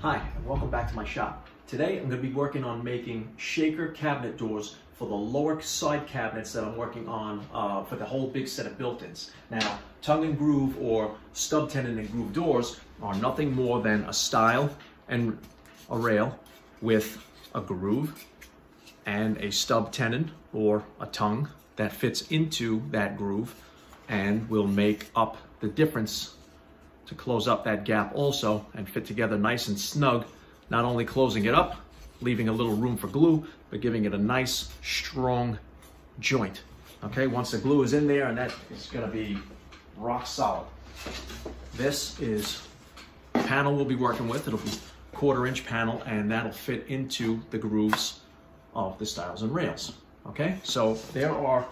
Hi, and welcome back to my shop. Today I'm going to be working on making shaker cabinet doors for the lower side cabinets that I'm working on for the whole big set of built-ins. Now, tongue and groove or stub tenon and groove doors are nothing more than a stile and a rail with a groove and a stub tenon or a tongue that fits into that groove and will make up the difference to close up that gap also and fit together nice and snug, not only closing it up, leaving a little room for glue, but giving it a nice, strong joint. Okay, once the glue is in there, and that is gonna be rock solid. This is the panel we'll be working with. It'll be 1/4 inch panel, and that'll fit into the grooves of the stiles and rails. Okay, so there are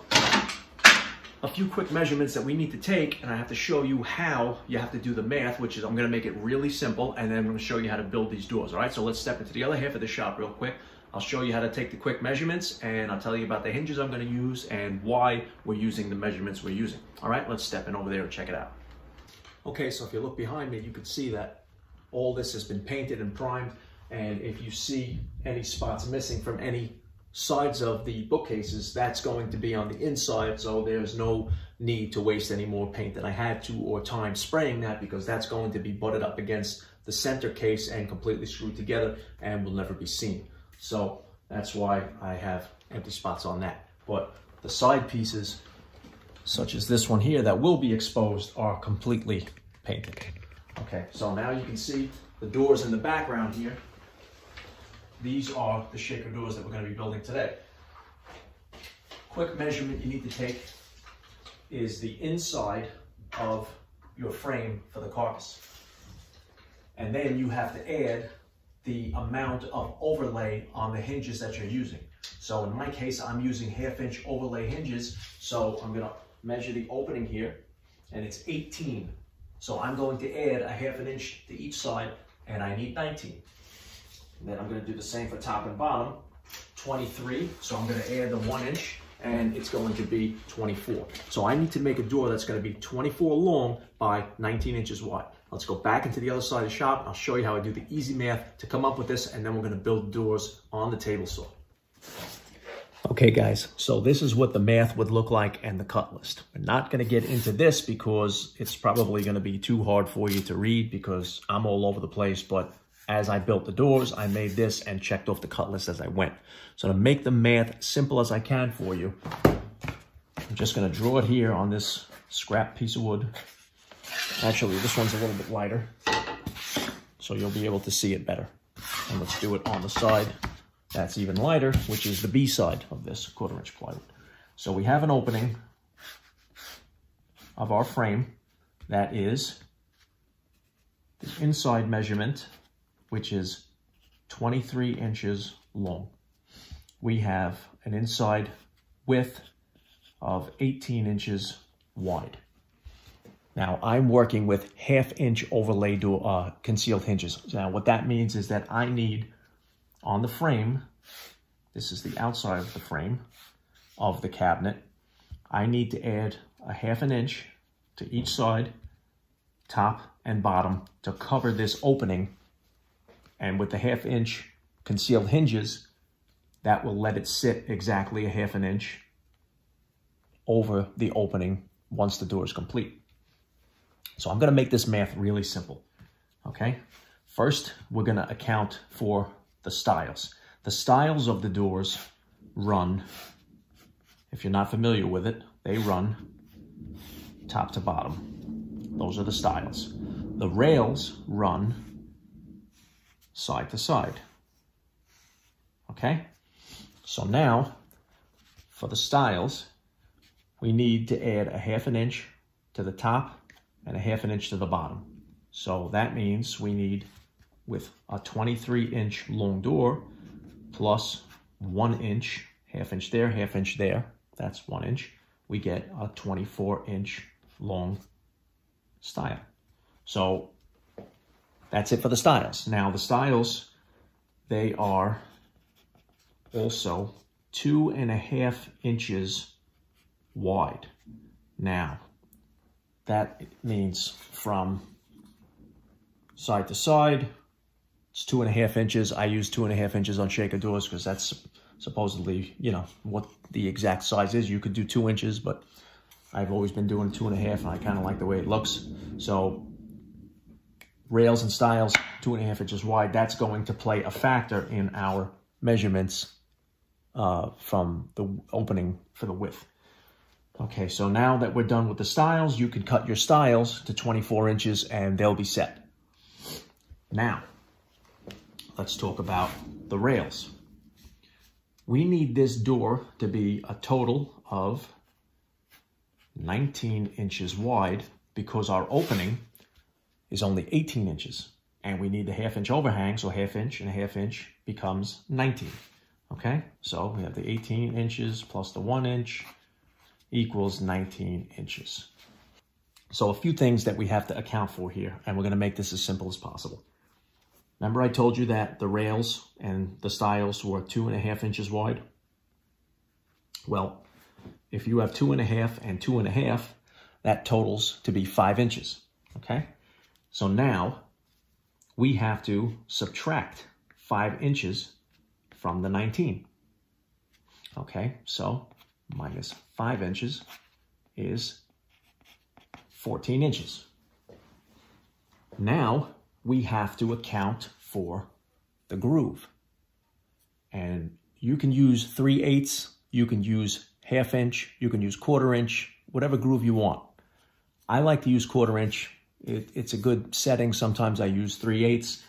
a few quick measurements that we need to take, and I have to show you how you have to do the math, which is I'm gonna make it really simple, and then I'm gonna show you how to build these doors, all right? So let's step into the other half of the shop real quick. I'll show you how to take the quick measurements, and I'll tell you about the hinges I'm gonna use and why we're using the measurements we're using. All right, let's step in over there and check it out. Okay, so if you look behind me, you can see that all this has been painted and primed, and if you see any spots missing from any sides of the bookcases, that's going to be on the inside, so there's no need to waste any more paint than I had to or time spraying that, because that's going to be butted up against the center case and completely screwed together and will never be seen. So that's why I have empty spots on that. But the side pieces, such as this one here that will be exposed, are completely painted. Okay, so now you can see the doors in the background here. These are the shaker doors that we're going to be building today. Quick measurement you need to take is the inside of your frame for the carcass. And then you have to add the amount of overlay on the hinges that you're using. So in my case, I'm using 1/2 inch overlay hinges. So I'm going to measure the opening here, and it's 18. So I'm going to add a 1/2 inch to each side, and I need 19. And then I'm going to do the same for top and bottom, 23. So I'm going to add the 1 inch, and it's going to be 24. So I need to make a door that's going to be 24 long by 19 inches wide. Let's go back into the other side of the shop. I'll show you how I do the easy math to come up with this, and then we're going to build doors on the table saw. Okay guys, so this is what the math would look like and the cut list. We're not going to get into this because it's probably going to be too hard for you to read because I'm all over the place, but as I built the doors, I made this and checked off the cut list as I went. So to make the math simple as I can for you, I'm just going to draw it here on this scrap piece of wood. Actually, this one's a little bit lighter, so you'll be able to see it better. And let's do it on the side that's even lighter, which is the B side of this 1/4 inch plywood. So we have an opening of our frame that is the inside measurement, which is 23 inches long. We have an inside width of 18 inches wide. Now I'm working with 1/2 inch overlay door concealed hinges. Now what that means is that I need on the frame, this is the outside of the frame of the cabinet, I need to add a 1/2 inch to each side, top and bottom, to cover this opening. And with the 1/2 inch concealed hinges, that will let it sit exactly a 1/2 inch over the opening once the door is complete. So I'm going to make this math really simple, okay? First, we're going to account for the stiles. The stiles of the doors run, if you're not familiar with it, they run top to bottom. Those are the stiles. The rails run side to side, okay? So now, for the stiles, we need to add a 1/2 inch to the top and a 1/2 inch to the bottom. So that means we need, with a 23 inch long door, plus 1 inch, 1/2 inch there, 1/2 inch there, that's 1 inch, we get a 24 inch long stile. So that's it for the stiles. Now the stiles, they are also 2.5 inches wide. Now, that means from side to side, It's 2.5 inches. I use 2.5 inches on shaker doors because that's supposedly, you know, what the exact size is. You could do 2 inches, but I've always been doing 2.5, and I kind of like the way it looks. So rails and stiles, 2.5 inches wide. That's going to play a factor in our measurements from the opening for the width. Okay, so now that we're done with the stiles, you can cut your stiles to 24 inches and they'll be set. Now, let's talk about the rails. We need this door to be a total of 19 inches wide because our opening is only 18 inches. And we need the 1/2 inch overhang, so 1/2 inch and 1/2 inch becomes 19. Okay, so we have the 18 inches plus the 1 inch equals 19 inches. So a few things that we have to account for here, and we're going to make this as simple as possible. Remember I told you that the rails and the stiles were 2.5 inches wide? Well, if you have 2.5 and 2.5, that totals to be 5 inches, okay? So now we have to subtract 5 inches from the 19. Okay, so minus 5 inches is 14 inches. Now we have to account for the groove. And you can use 3/8, you can use 1/2 inch, you can use 1/4 inch, whatever groove you want. I like to use 1/4 inch. It's a good setting. Sometimes I use 3/8.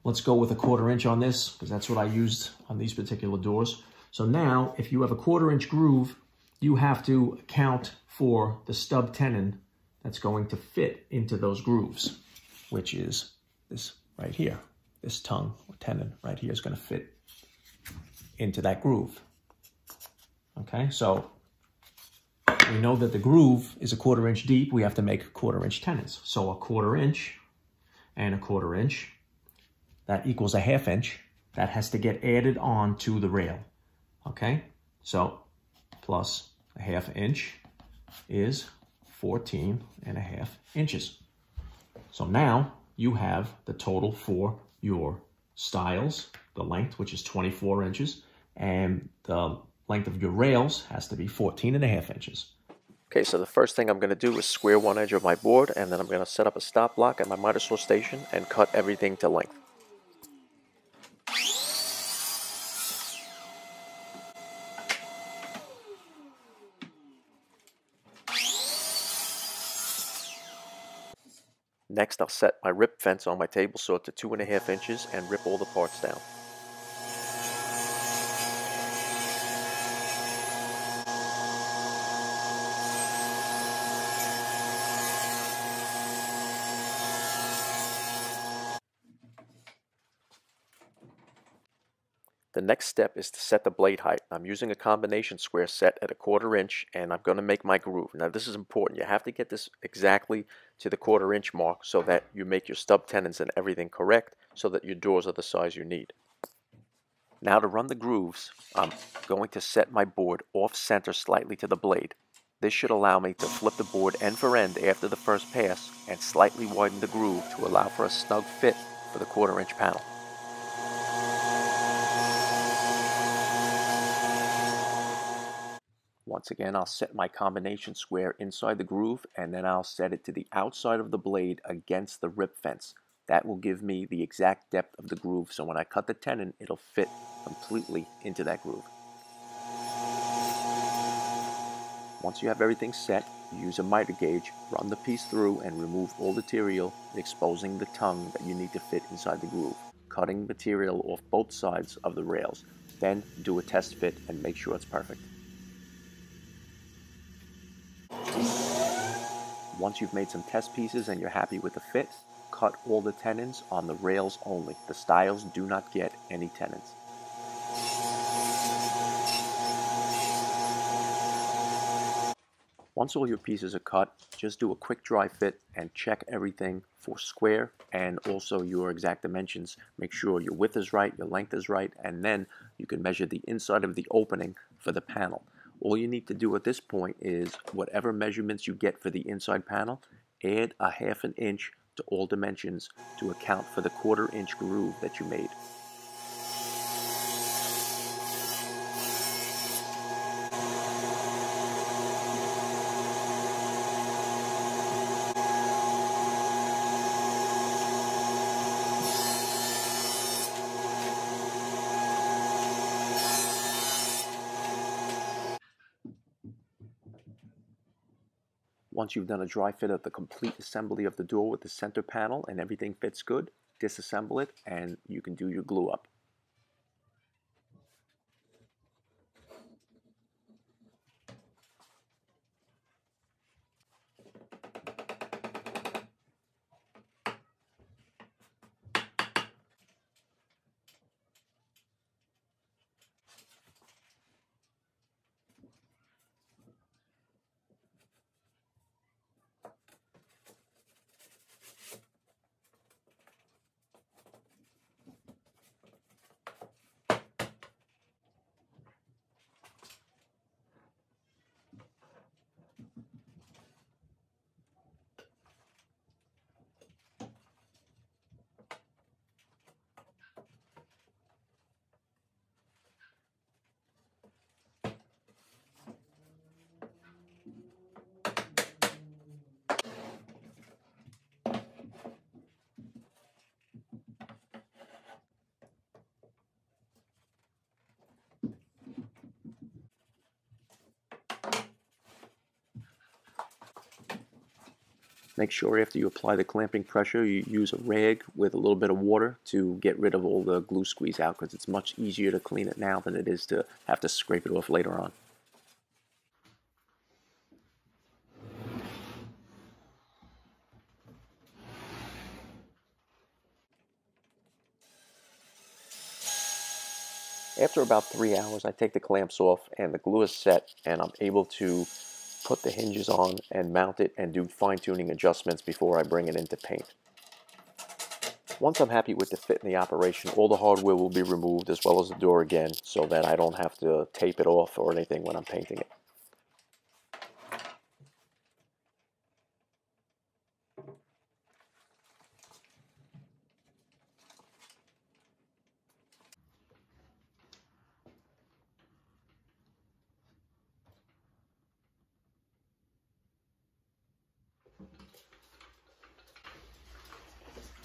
Let's go with a 1/4 inch on this because that's what I used on these particular doors. So now, if you have a 1/4 inch groove, you have to account for the stub tenon that's going to fit into those grooves, which is this right here. This tongue or tenon right here is going to fit into that groove. Okay, so we know that the groove is a 1/4 inch deep. We have to make 1/4 inch tenons. So a 1/4 inch and a 1/4 inch, that equals a 1/2 inch. That has to get added on to the rail. Okay, so plus a 1/2 inch is 14.5 inches. So now you have the total for your stiles, the length, which is 24 inches, and the length of your rails has to be 14.5 inches. Okay, so the first thing I'm going to do is square one edge of my board, and then I'm going to set up a stop block at my miter saw station and cut everything to length. Next, I'll set my rip fence on my table saw to 2.5 inches and rip all the parts down. The next step is to set the blade height. I'm using a combination square set at a 1/4 inch, and I'm going to make my groove. Now this is important. You have to get this exactly to the 1/4 inch mark so that you make your stub tenons and everything correct so that your doors are the size you need. Now to run the grooves, I'm going to set my board off center slightly to the blade. This should allow me to flip the board end for end after the first pass and slightly widen the groove to allow for a snug fit for the 1/4 inch panel. Once again, I'll set my combination square inside the groove, and then I'll set it to the outside of the blade against the rip fence. That will give me the exact depth of the groove, so when I cut the tenon, it'll fit completely into that groove. Once you have everything set, you use a miter gauge, run the piece through, and remove all material, exposing the tongue that you need to fit inside the groove, cutting material off both sides of the rails. Then do a test fit and make sure it's perfect. Once you've made some test pieces and you're happy with the fit, cut all the tenons on the rails only. The stiles do not get any tenons. Once all your pieces are cut, just do a quick dry fit and check everything for square and also your exact dimensions. Make sure your width is right, your length is right, and then you can measure the inside of the opening for the panel. All you need to do at this point is whatever measurements you get for the inside panel, add a 1/2 inch to all dimensions to account for the 1/4 inch groove that you made. Once you've done a dry fit of the complete assembly of the door with the center panel and everything fits good, disassemble it and you can do your glue up. Make sure after you apply the clamping pressure, you use a rag with a little bit of water to get rid of all the glue squeeze out, because it's much easier to clean it now than it is to have to scrape it off later on. After about 3 hours, I take the clamps off and the glue is set, and I'm able to put the hinges on and mount it and do fine-tuning adjustments before I bring it into paint. Once I'm happy with the fit and the operation, all the hardware will be removed as well as the door again, so that I don't have to tape it off or anything when I'm painting it.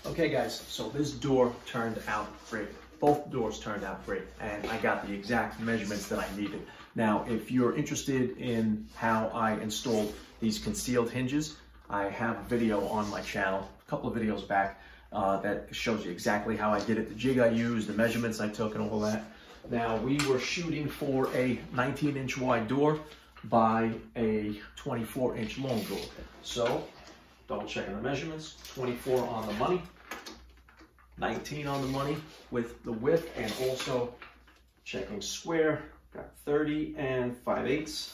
Okay guys, so this door turned out great. Both doors turned out great, and I got the exact measurements that I needed. Now, if you're interested in how I installed these concealed hinges, I have a video on my channel, a couple of videos back, that shows you exactly how I did it, the jig I used, the measurements I took, and all that. Now, we were shooting for a 19-inch wide door by a 24-inch long door. So, double checking the measurements, 24 on the money, 19 on the money with the width, and also checking square, got 30 and 5/8.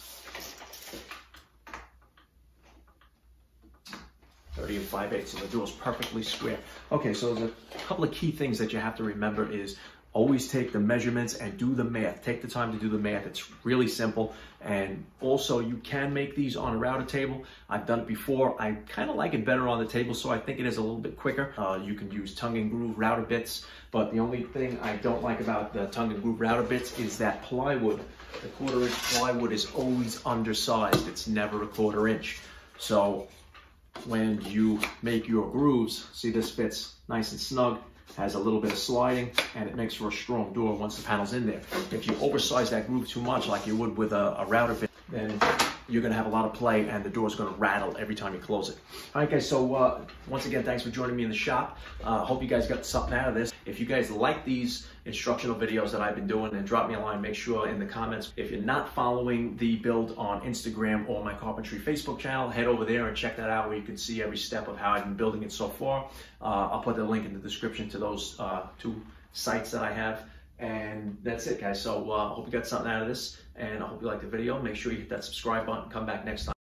30 and 5/8, so the door is perfectly square. Okay, so there's a couple of key things that you have to remember is always take the measurements and do the math. Take the time to do the math. It's really simple. And also, you can make these on a router table. I've done it before. I kind of like it better on the table, so I think it is a little bit quicker. You can use tongue and groove router bits, but the only thing I don't like about the tongue and groove router bits is that plywood. The 1/4 inch plywood is always undersized. It's never a 1/4 inch. So when you make your grooves, see, this fits nice and snug, has a little bit of sliding, and it makes for a strong door once the panel's in there. If you oversize that groove too much, like you would with a router bit, then you're gonna have a lot of play and the door's gonna rattle every time you close it. All right guys, so once again, thanks for joining me in the shop. Hope you guys got something out of this. If you guys like these instructional videos that I've been doing, then drop me a line. Make sure in the comments, if you're not following the build on Instagram or my carpentry Facebook channel, head over there and check that out, where you can see every step of how I've been building it so far. I'll put the link in the description to those 2 sites that I have. And that's it, guys. So I hope you got something out of this, and I hope you liked the video. Make sure you hit that subscribe button. Come back next time.